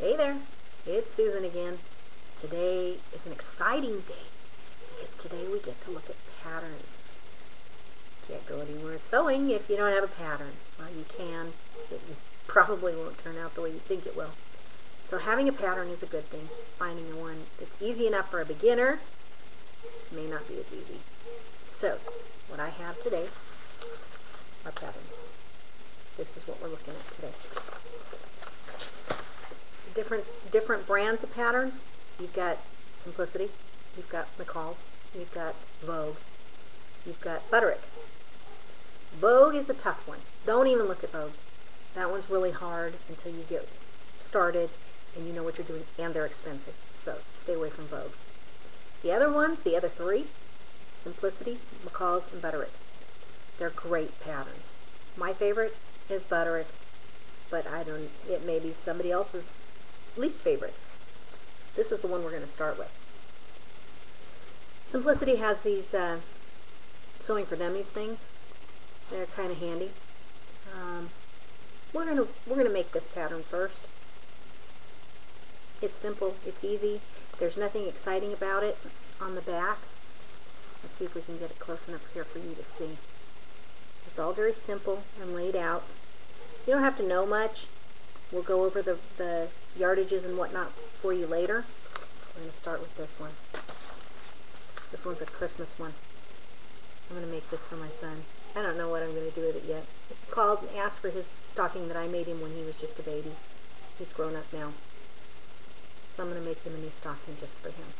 Hey there, it's Susan again. Today is an exciting day because today we get to look at patterns. Can't go anywhere sewing if you don't have a pattern. Well, you can. It probably won't turn out the way you think it will. So having a pattern is a good thing. Finding the one that's easy enough for a beginner may not be as easy. So what I have today are patterns. This is what we're looking at today. Different brands of patterns. You've got Simplicity, you've got McCall's, you've got Vogue, you've got Butterick. Vogue is a tough one. Don't even look at Vogue. That one's really hard until you get started and you know what you're doing, and they're expensive. So stay away from Vogue. The other ones, the other three, Simplicity, McCall's, and Butterick. They're great patterns. My favorite is Butterick, but it may be somebody else's least favorite. This is the one we're going to start with. Simplicity has these Sewing for Dummies things. They're kind of handy. We're gonna make this pattern first. It's simple. It's easy. There's nothing exciting about it on the back. Let's see if we can get it close enough here for you to see. It's all very simple and laid out. You don't have to know much. We'll go over the yardages and whatnot for you later. We're going to start with this one. This one's a Christmas one. I'm going to make this for my son. I don't know what I'm going to do with it yet. He called and asked for his stocking that I made him when he was just a baby. He's grown up now. So I'm going to make him a new stocking just for him.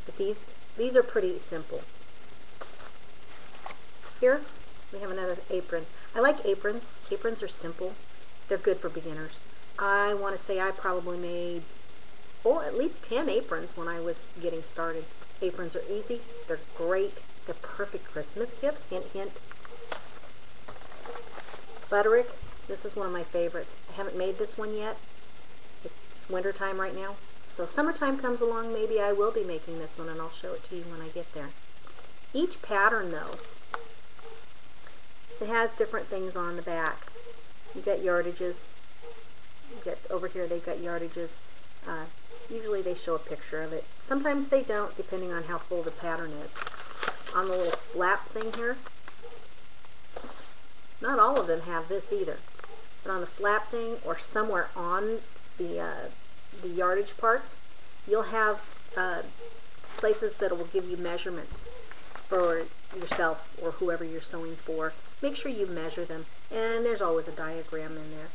But these are pretty simple. Here we have another apron. I like aprons. Aprons are simple. They're good for beginners. I want to say I probably made, at least 10 aprons when I was getting started. Aprons are easy. They're great. They're perfect Christmas gifts. Hint, hint. Butterick. This is one of my favorites. I haven't made this one yet. It's winter time right now. So summertime comes along, maybe I will be making this one, and I'll show it to you when I get there. Each pattern, though, it has different things on the back. You got yardages. You get over here, they've got yardages. Usually they show a picture of it. Sometimes they don't, depending on how full the pattern is. On the little flap thing here, not all of them have this either. But on the flap thing, or somewhere on the yardage parts, you'll have places that will give you measurements for yourself or whoever you're sewing for. Make sure you measure them, and there's always a diagram in there.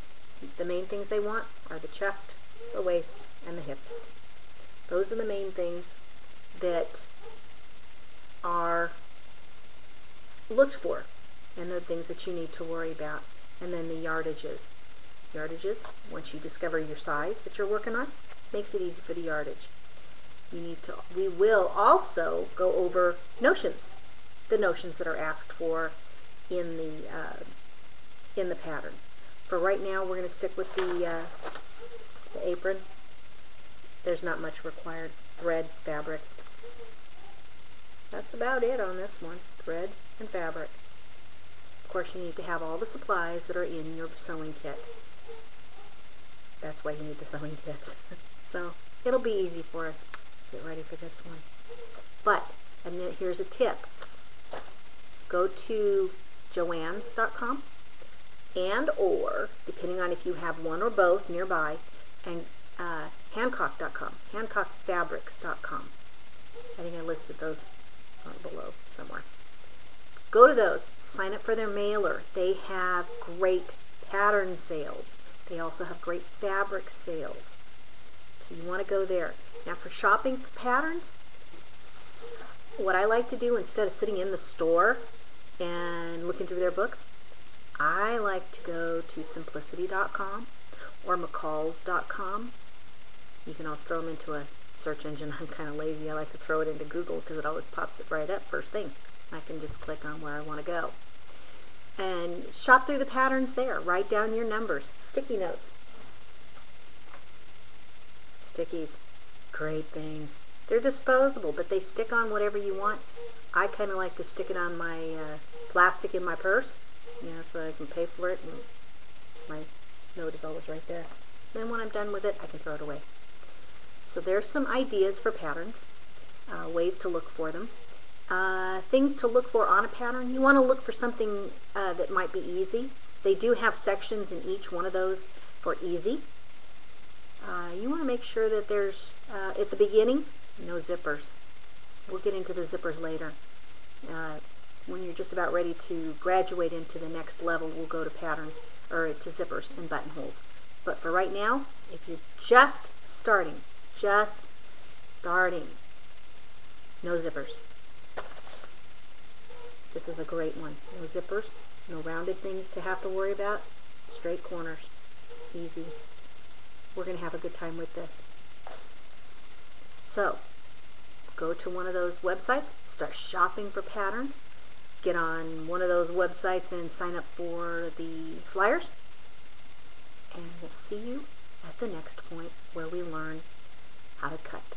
The main things they want are the chest, the waist, and the hips. Those are the main things that are looked for, and the things that you need to worry about. And then the yardages. Yardages, once you discover your size that you're working on, makes it easy for the yardage. We will also go over notions, the notions that are asked for in the pattern. For right now, we're going to stick with the apron. There's not much required. Thread, fabric. That's about it on this one. Thread and fabric. Of course, you need to have all the supplies that are in your sewing kit. That's why you need the sewing kits. So it'll be easy for us. Get ready for this one. But, and then here's a tip. Go to Joann's.com or, depending on if you have one or both nearby, and Hancock.com, HancockFabrics.com. I think I listed those below somewhere. Go to those. Sign up for their mailer. They have great pattern sales. They also have great fabric sales. So you want to go there. Now for shopping for patterns, what I like to do instead of sitting in the store and looking through their books, I like to go to Simplicity.com or McCalls.com. You can always throw them into a search engine. I'm kind of lazy. I like to throw it into Google because it always pops it right up first thing. I can just click on where I want to go. And shop through the patterns there. Write down your numbers. Sticky notes. Stickies. Great things. They're disposable, but they stick on whatever you want. I kind of like to stick it on my plastic in my purse, so I can pay for it, and my note is always right there. Then when I'm done with it, I can throw it away. So there's some ideas for patterns, ways to look for them. Things to look for on a pattern. You want to look for something that might be easy. They do have sections in each one of those for easy. You want to make sure that there's, at the beginning, no zippers. We'll get into the zippers later. When you're just about ready to graduate into the next level, we'll go to patterns, or to zippers and buttonholes. But for right now, if you're just starting, no zippers. This is a great one. No zippers, no rounded things to have to worry about, straight corners, easy. We're going to have a good time with this. So, go to one of those websites, start shopping for patterns, get on one of those websites and sign up for the flyers, and we'll see you at the next point where we learn how to cut.